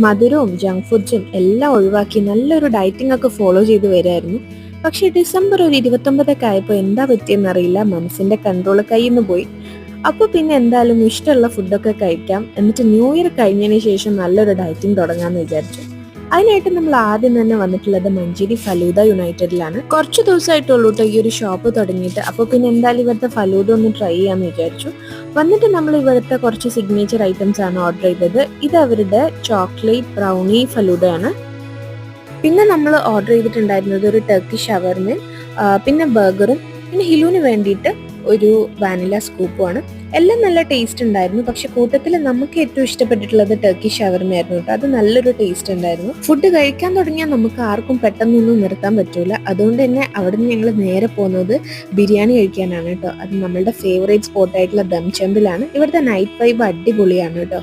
മധുരവും ജങ്ക് ഫുഡ്സും എല്ലാം ഒഴിവാക്കി നല്ലൊരു ഡയറ്റിംഗ് ഒക്കെ ഫോളോ ചെയ്ത് വരായിരുന്നു. പക്ഷെ ഡിസംബർ ഒരു 29 ആയപ്പോൾ എന്താ പറ്റിയെന്നറിയില്ല, മനസ്സിന്റെ കൺട്രോൾ കയ്യിൽ നിന്ന് പോയി. അപ്പോൾ പിന്നെ എന്തായാലും ഇഷ്ടമുള്ള ഫുഡൊക്കെ കഴിക്കാം, എന്നിട്ട് ന്യൂ ഇയർ കഴിഞ്ഞതിന് ശേഷം നല്ലൊരു ഡയറ്റിംഗ് തുടങ്ങാമെന്ന് വിചാരിച്ചു. അതിനായിട്ട് നമ്മൾ ആദ്യം തന്നെ വന്നിട്ടുള്ളത് മഞ്ചേരി ഫലൂദ യുണൈറ്റഡിലാണ്. കുറച്ച് ദിവസമായിട്ടുള്ളൂ കേട്ടോ ഈ ഒരു ഷോപ്പ് തുടങ്ങിയിട്ട്. അപ്പോൾ പിന്നെ എന്തായാലും ഇവിടുത്തെ ഫലൂദ ഒന്ന് ട്രൈ ചെയ്യാമെന്ന് വിചാരിച്ചു. വന്നിട്ട് നമ്മൾ ഇവിടുത്തെ കുറച്ച് സിഗ്നേച്ചർ ഐറ്റംസ് ആണ് ഓർഡർ ചെയ്തത്. ഇത് അവരുടെ ചോക്ലേറ്റ് ബ്രൗണി ഫലൂദയാണ്. പിന്നെ നമ്മൾ ഓർഡർ ചെയ്തിട്ടുണ്ടായിരുന്നത് ഒരു ടർക്കി ഷവർമയും പിന്നെ ബർഗറും പിന്നെ ഹിലുവിന് വേണ്ടിയിട്ട് ഒരു വാനില സ്കൂപ്പുമാണ്. എല്ലാം നല്ല ടേസ്റ്റ് ഉണ്ടായിരുന്നു. പക്ഷെ കൂട്ടത്തിൽ നമുക്ക് ഏറ്റവും ഇഷ്ടപ്പെട്ടിട്ടുള്ളത് ടർക്കി ഷവർമയായിരുന്നു കേട്ടോ. അത് നല്ലൊരു ടേസ്റ്റ് ഉണ്ടായിരുന്നു. ഫുഡ് കഴിക്കാൻ തുടങ്ങിയാൽ നമുക്ക് ആർക്കും പെട്ടെന്നൊന്നും നിർത്താൻ പറ്റൂല. അതുകൊണ്ട് തന്നെ അവിടെ നിന്ന് ഞങ്ങൾ നേരെ പോകുന്നത് ബിരിയാണി കഴിക്കാനാണ് കേട്ടോ. അത് നമ്മളുടെ ഫേവറേറ്റ് സ്പോട്ടായിട്ടുള്ള ദം ചെമ്പിലാണ്. ഇവിടുത്തെ നൈറ്റ് വൈബ് അടിപൊളിയാണ് കേട്ടോ.